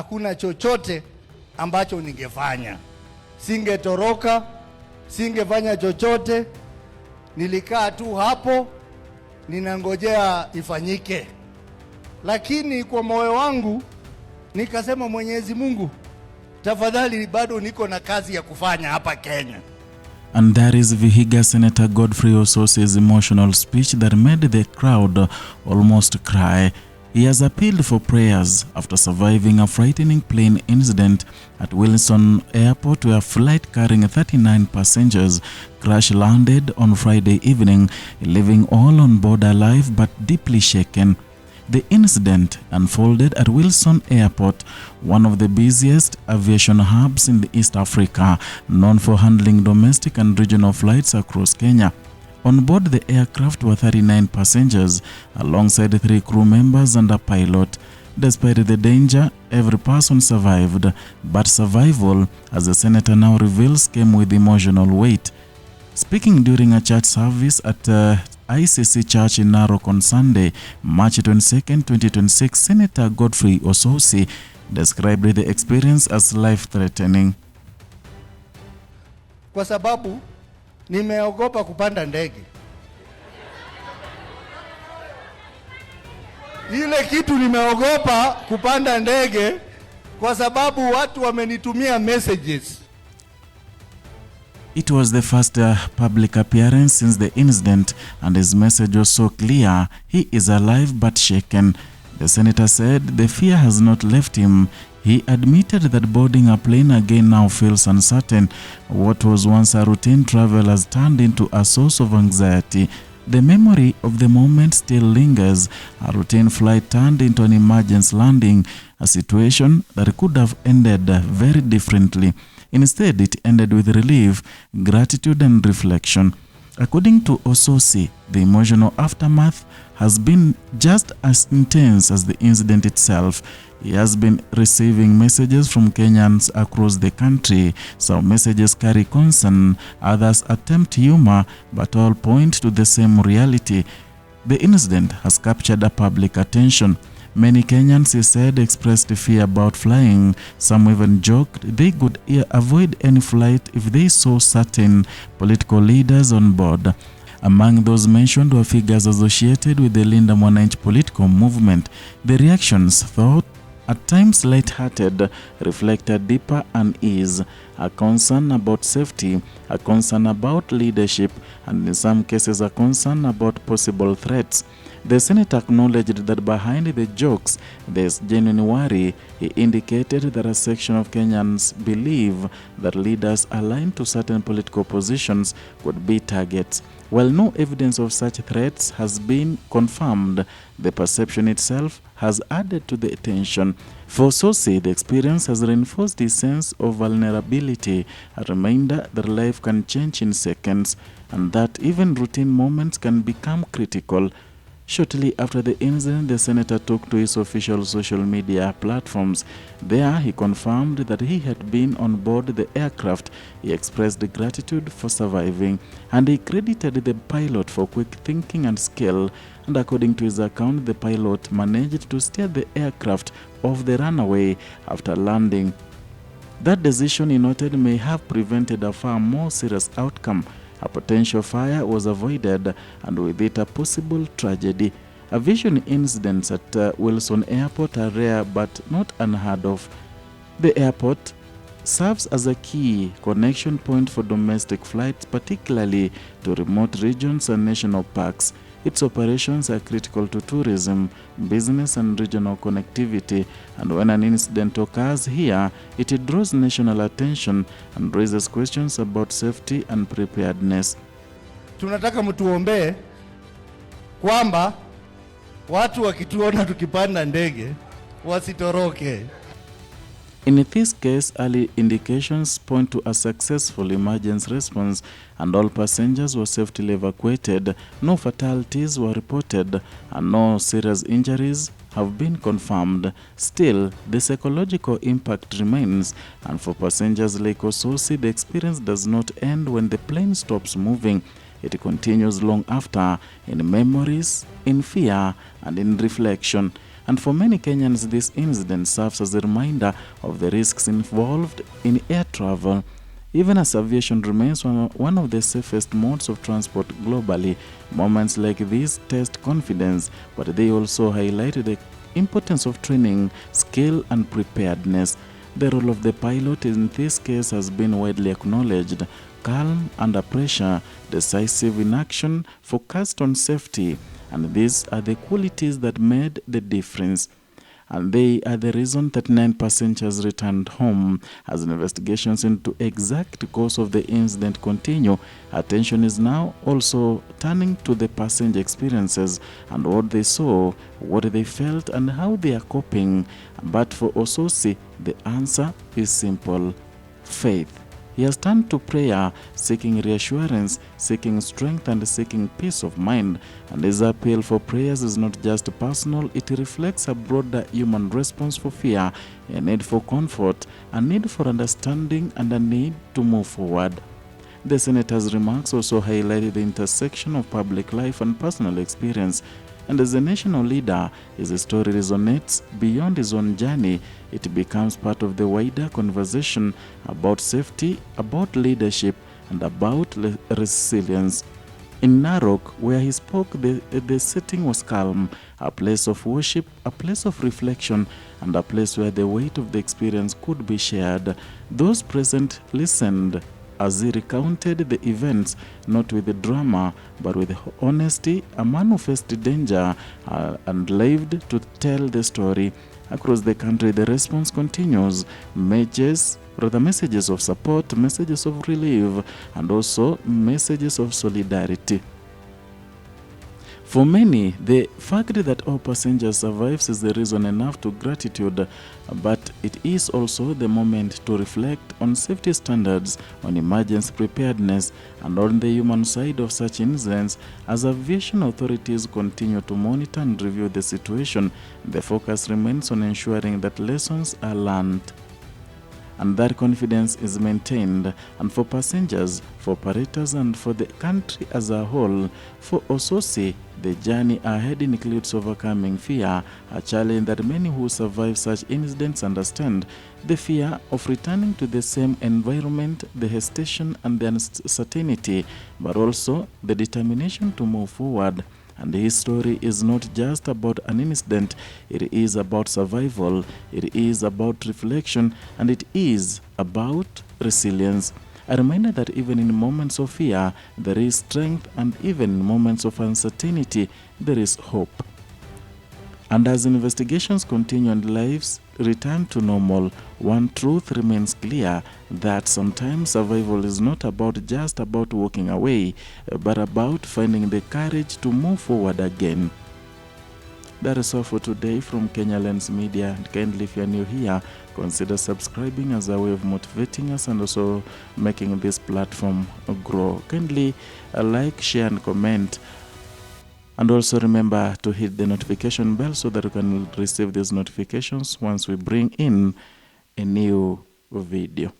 Hakuna chochote ambacho ningefanya. Singetoroka, singefanya chochote. Nilikaa tu hapo ninangojea ifanyike. Lakini kwa moyo wangu nikasema, Mwenyezi Mungu, tafadhali, bado niko na kazi ya kufanya hapa Kenya. And that is Vihiga Senator Godfrey Ososi's emotional speech that made the crowd almost cry. He has appealed for prayers after surviving a frightening plane incident at Wilson Airport where a flight carrying 39 passengers crash-landed on Friday evening, leaving all on board alive but deeply shaken. The incident unfolded at Wilson Airport, one of the busiest aviation hubs in East Africa, known for handling domestic and regional flights across Kenya. On board the aircraft were 39 passengers, alongside 3 crew members and a pilot. Despite the danger, every person survived, but survival, as the senator now reveals, came with emotional weight. Speaking during a church service at ICC Church in Narok on Sunday, March 22, 2026, Senator Godfrey Osotsi described the experience as life-threatening. Kwa sababu nimeogopa kupanda ndege. Ile kitu nimeogopa kupanda ndege kwa sababu watu wamenitumia messages. It was the first public appearance since the incident, and his message was so clear: he is alive but shaken. The senator said the fear has not left him. He admitted that boarding a plane again now feels uncertain. What was once a routine travel has turned into a source of anxiety. The memory of the moment still lingers. A routine flight turned into an emergency landing, a situation that could have ended very differently. Instead, it ended with relief, gratitude, and reflection. According to Osotsi, the emotional aftermath has been just as intense as the incident itself. He has been receiving messages from Kenyans across the country. Some messages carry concern, others attempt humor, but all point to the same reality. The incident has captured a public attention. Many Kenyans, he said, expressed fear about flying. Some even joked they could avoid any flight if they saw certain political leaders on board. Among those mentioned were figures associated with the Linda Mwananchi political movement. The reactions, though at times light-hearted, reflect a deeper unease, a concern about safety, a concern about leadership, and in some cases a concern about possible threats. The senator acknowledged that behind the jokes there is genuine worry. He indicated that a section of Kenyans believe that leaders aligned to certain political positions could be targets. While no evidence of such threats has been confirmed, the perception itself has added to the tension. For Osotsi, the experience has reinforced his sense of vulnerability, a reminder that life can change in seconds and that even routine moments can become critical. Shortly after the incident, the senator took to his official social media platforms. There, he confirmed that he had been on board the aircraft. He expressed gratitude for surviving, and he credited the pilot for quick thinking and skill. And according to his account, the pilot managed to steer the aircraft off the runway after landing. That decision, he noted, may have prevented a far more serious outcome. A potential fire was avoided, and with it a possible tragedy. Aviation incidents at Wilson Airport are rare but not unheard of. The airport serves as a key connection point for domestic flights, particularly to remote regions and national parks. Its operations are critical to tourism, business, and regional connectivity, and when an incident occurs here, it draws national attention and raises questions about safety and preparedness. Tunataka mtuombee kwamba watu wakituona tukipanda ndege wasitoroke. In this case, early indications point to a successful emergency response, and all passengers were safely evacuated. No fatalities were reported, and no serious injuries have been confirmed. Still, the psychological impact remains, and for passengers like Osotsi, the experience does not end when the plane stops moving. It continues long after, in memories, in fear, and in reflection. And for many Kenyans, this incident serves as a reminder of the risks involved in air travel. Even as aviation remains one of the safest modes of transport globally, moments like these test confidence, but they also highlight the importance of training, skill, and preparedness. The role of the pilot in this case has been widely acknowledged: calm under pressure, decisive in action, focused on safety, and these are the qualities that made the difference. And they are the reason that 9 passengers returned home. As investigations into exact cause of the incident continue, attention is now also turning to the passenger experiences and what they saw, what they felt, and how they are coping. But for Osotsi, the answer is simple: faith. He has turned to prayer, seeking reassurance, seeking strength, and seeking peace of mind. And his appeal for prayers is not just personal, it reflects a broader human response for fear, a need for comfort, a need for understanding, and a need to move forward. The senator's remarks also highlighted the intersection of public life and personal experience. And as a national leader, his story resonates beyond his own journey. It becomes part of the wider conversation about safety, about leadership, and about resilience. In Narok, where he spoke, the setting was calm, a place of worship, a place of reflection, and a place where the weight of the experience could be shared. Those present listened as he recounted the events, not with the drama, but with honesty. A man who faced danger and lived to tell the story. Across the country, the response continues. Messages of support, messages of relief, and also messages of solidarity. For many, the fact that all passengers survive is the reason enough to gratitude, but it is also the moment to reflect on safety standards, on emergency preparedness, and on the human side of such incidents. As aviation authorities continue to monitor and review the situation, the focus remains on ensuring that lessons are learned and that confidence is maintained. And for passengers, for operators, and for the country as a whole, for Osotsi, the journey ahead includes overcoming fear, a challenge that many who survive such incidents understand. The fear of returning to the same environment, the hesitation and the uncertainty, but also the determination to move forward. And his story is not just about an incident, it is about survival, it is about reflection, and it is about resilience. A reminder that even in moments of fear, there is strength, and even in moments of uncertainty, there is hope. And as investigations continue and lives return to normal, one truth remains clear: that sometimes survival is not just about walking away, but about finding the courage to move forward again. That is all for today from Kenya Lens Media. And kindly, if you are new here, consider subscribing as a way of motivating us and also making this platform grow. Kindly like, share, and comment. And also remember to hit the notification bell so that you can receive these notifications once we bring in a new video.